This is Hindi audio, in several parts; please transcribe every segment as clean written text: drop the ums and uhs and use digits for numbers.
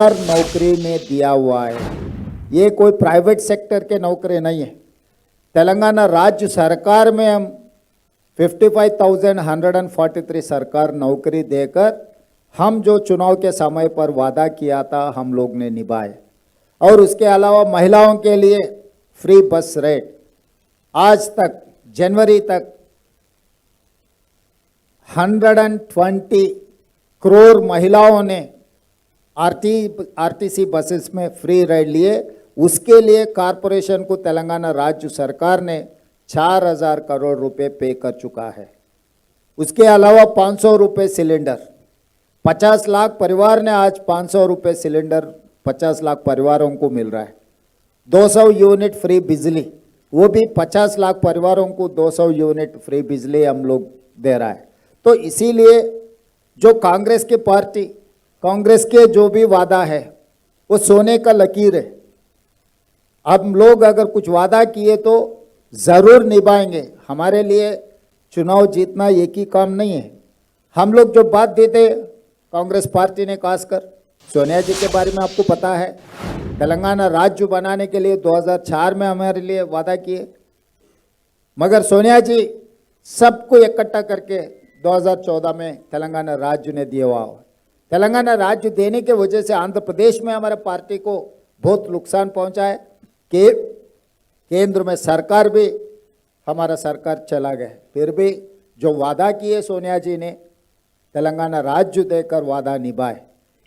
नौकरी में दिया हुआ है। ये कोई प्राइवेट सेक्टर के नौकरी नहीं है। तेलंगाना राज्य सरकार में हम 55,143 सरकार नौकरी देकर हम जो चुनाव के समय पर वादा किया था हम लोग ने निभाए। और उसके अलावा महिलाओं के लिए फ्री बस रेट आज तक जनवरी तक 120 करोड़ महिलाओं ने आरटीसी बसेस में फ्री राइड लिए। उसके लिए कॉरपोरेशन को तेलंगाना राज्य सरकार ने 4,000 करोड़ रुपए पे कर चुका है। उसके अलावा 500 रुपये सिलेंडर, 50 लाख परिवार ने आज 500 रुपये सिलेंडर 50 लाख परिवारों को मिल रहा है। 200 यूनिट फ्री बिजली, वो भी 50 लाख परिवारों को 200 यूनिट फ्री बिजली हम लोग दे रहा है। तो इसीलिए जो कांग्रेस की पार्टी, कांग्रेस के जो भी वादा है वो सोने का लकीर है। हम लोग अगर कुछ वादा किए तो ज़रूर निभाएंगे। हमारे लिए चुनाव जीतना एक ही काम नहीं है। हम लोग जो बात देते कांग्रेस पार्टी ने, खासकर सोनिया जी के बारे में आपको पता है, तेलंगाना राज्य बनाने के लिए 2004 में हमारे लिए वादा किए, मगर सोनिया जी सबको इकट्ठा करके 2014 में तेलंगाना राज्य ने दिया हुआ। तेलंगाना राज्य देने के वजह से आंध्र प्रदेश में हमारे पार्टी को बहुत नुकसान पहुंचा है कि केंद्र में सरकार भी हमारा सरकार चला गया। फिर भी जो वादा किए सोनिया जी ने तेलंगाना राज्य देकर वादा निभाए।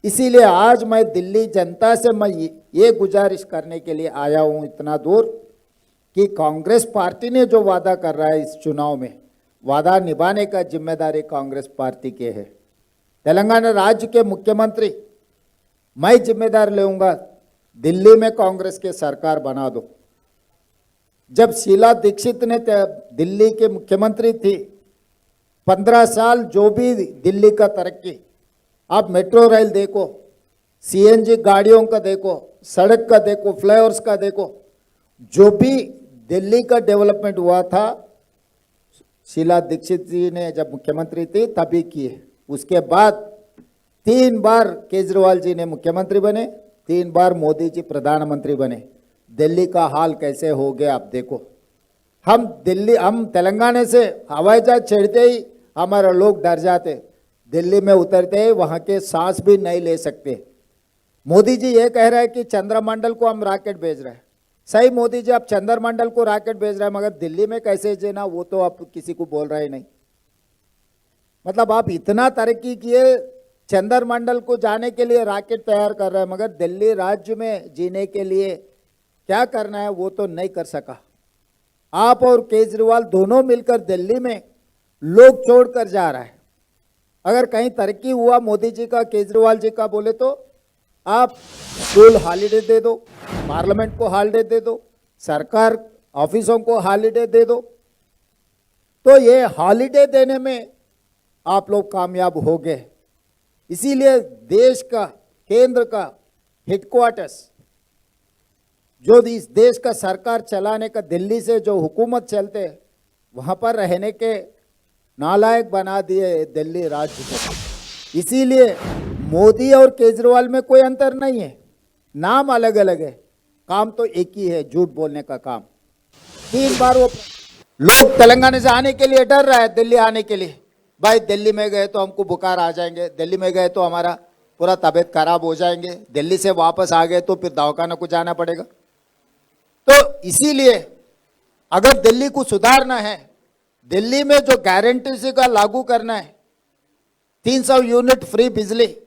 इसीलिए आज मैं दिल्ली जनता से मैं ये गुजारिश करने के लिए आया हूँ इतना दूर कि कांग्रेस पार्टी ने जो वादा कर रहा है इस चुनाव में, वादा निभाने का जिम्मेदारी कांग्रेस पार्टी के है। तेलंगाना राज्य के मुख्यमंत्री मैं जिम्मेदार लेऊंगा, दिल्ली में कांग्रेस के सरकार बना दो। जब शीला दीक्षित ने दिल्ली के मुख्यमंत्री थी, 15 साल जो भी दिल्ली का तरक्की, आप मेट्रो रेल देखो, सीएनजी गाड़ियों का देखो, सड़क का देखो, फ्लाईओवर्स का देखो, जो भी दिल्ली का डेवलपमेंट हुआ था शीला दीक्षित जी ने जब मुख्यमंत्री थी तभी किए। उसके बाद 3 बार केजरीवाल जी ने मुख्यमंत्री बने, 3 बार मोदी जी प्रधानमंत्री बने। दिल्ली का हाल कैसे हो गया आप देखो। हम तेलंगाना से हवाई जहाज चढ़ते ही हमारे लोग डर जाते, दिल्ली में उतरते ही वहाँ के सांस भी नहीं ले सकते। मोदी जी ये कह रहे हैं कि चंद्रमंडल को हम रॉकेट भेज रहे हैं। सही मोदी जी, आप चंद्रमंडल को रॉकेट भेज रहे हैं, मगर दिल्ली में कैसे देना वो तो आप किसी को बोल रहे नहीं। मतलब आप इतना तरक्की किए, चंद्रमंडल को जाने के लिए रॉकेट तैयार कर रहे हैं, मगर दिल्ली राज्य में जीने के लिए क्या करना है वो तो नहीं कर सका। आप और केजरीवाल दोनों मिलकर दिल्ली में लोग छोड़कर जा रहा है। अगर कहीं तरक्की हुआ मोदी जी का, केजरीवाल जी का बोले तो आप स्कूल हॉलीडे दे दो, पार्लियामेंट को हॉलीडे दे दो, सरकार ऑफिसों को हॉलीडे दे दो। तो ये हॉलीडे देने में आप लोग कामयाब हो गए। इसीलिए देश का, केंद्र का हेडक्वार्टर्स, जो इस देश का सरकार चलाने का दिल्ली से जो हुकूमत चलते, वहाँ पर रहने के नालायक बना दिए दिल्ली राज्य को। इसीलिए मोदी और केजरीवाल में कोई अंतर नहीं है, नाम अलग अलग है, काम तो एक ही है, झूठ बोलने का काम। 3 बार वो लोग तेलंगाना से आने के लिए डर रहा है, दिल्ली आने के लिए। भाई दिल्ली में गए तो हमको बुखार आ जाएंगे, दिल्ली में गए तो हमारा पूरा तबीयत खराब हो जाएंगे, दिल्ली से वापस आ गए तो फिर दवाखाना को जाना पड़ेगा। तो इसीलिए अगर दिल्ली को सुधारना है, दिल्ली में जो गारंटी का लागू करना है, 300 यूनिट फ्री बिजली,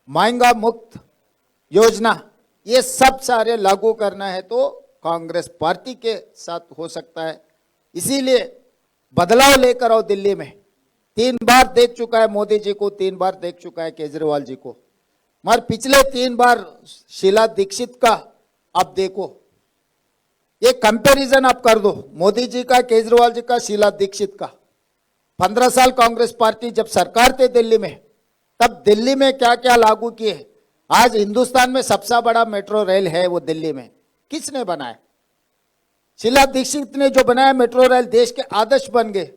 महंगा मुक्त योजना, ये सब सारे लागू करना है तो कांग्रेस पार्टी के साथ हो सकता है। इसीलिए बदलाव लेकर आओ दिल्ली में। 3 बार देख चुका है मोदी जी को, 3 बार देख चुका है केजरीवाल जी को, मगर पिछले 3 बार शीला दीक्षित का अब देखो। ये कंपैरिजन आप कर दो, मोदी जी का, केजरीवाल जी का, शीला दीक्षित का। 15 साल कांग्रेस पार्टी जब सरकार थे दिल्ली में, तब दिल्ली में क्या क्या लागू किए। आज हिंदुस्तान में सबसे बड़ा मेट्रो रेल है वो दिल्ली में, किसने बनाया? शीला दीक्षित ने जो बनाया मेट्रो रेल, देश के आदर्श बन गए।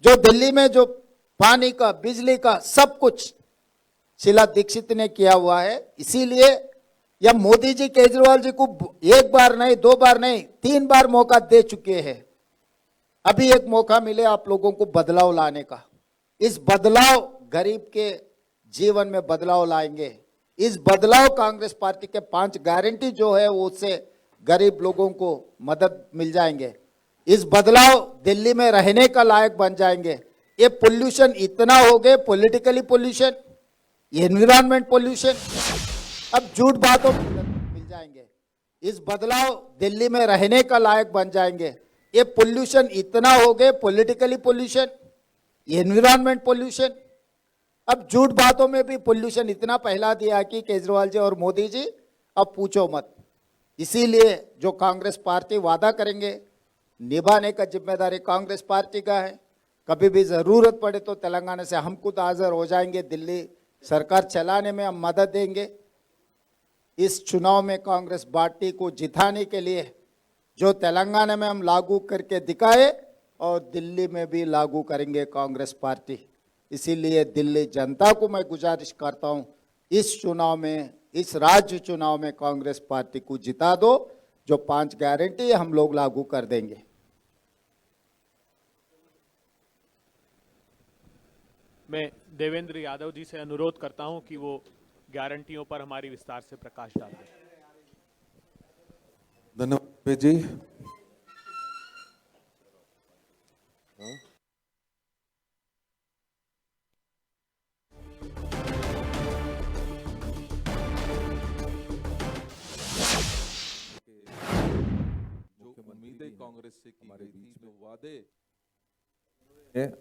जो दिल्ली में जो पानी का, बिजली का, सब कुछ शीला दीक्षित ने किया हुआ है। इसीलिए यह मोदी जी केजरीवाल जी को एक बार नहीं, दो बार नहीं, 3 बार मौका दे चुके हैं। अभी एक मौका मिले आप लोगों को बदलाव लाने का। इस बदलाव गरीब के जीवन में बदलाव लाएंगे। इस बदलाव कांग्रेस पार्टी के 5 गारंटी जो है वो उससे गरीब लोगों को मदद मिल जाएंगे। इस बदलाव दिल्ली में रहने का लायक बन जाएंगे। ये पोल्यूशन इतना हो गए, पॉलिटिकली पोल्यूशन, एनवायरमेंट पोल्यूशन, अब झूठ बातों मिल जाएंगे। इस बदलाव दिल्ली में रहने का लायक बन जाएंगे। ये पोल्यूशन इतना हो गए, पॉलिटिकली पोल्यूशन, एनवायरमेंट पोल्यूशन, अब झूठ बातों में भी पोल्यूशन इतना फैला दिया कि केजरीवाल जी और मोदी जी अब पूछो मत। इसीलिए जो कांग्रेस पार्टी वादा करेंगे निभाने का जिम्मेदारी कांग्रेस पार्टी का है। कभी भी जरूरत पड़े तो तेलंगाना से हम खुद हाजिर हो जाएंगे, दिल्ली सरकार चलाने में हम मदद देंगे। इस चुनाव में कांग्रेस पार्टी को जिताने के लिए जो तेलंगाना में हम लागू करके दिखाए और दिल्ली में भी लागू करेंगे कांग्रेस पार्टी। इसीलिए दिल्ली जनता को मैं गुजारिश करता हूं, इस चुनाव में, इस राज्य चुनाव में कांग्रेस पार्टी को जिता दो। जो 5 गारंटी हम लोग लागू कर देंगे। मैं देवेंद्र यादव जी से अनुरोध करता हूं कि वो गारंटियों पर हमारी विस्तार से प्रकाश डाल दें। धन्यवाद जी। जो उम्मीदें कांग्रेस से की गई थी, जो वादे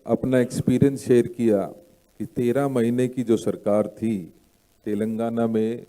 अपना एक्सपीरियंस शेयर किया कि 13 महीने की जो सरकार थी तेलंगाना में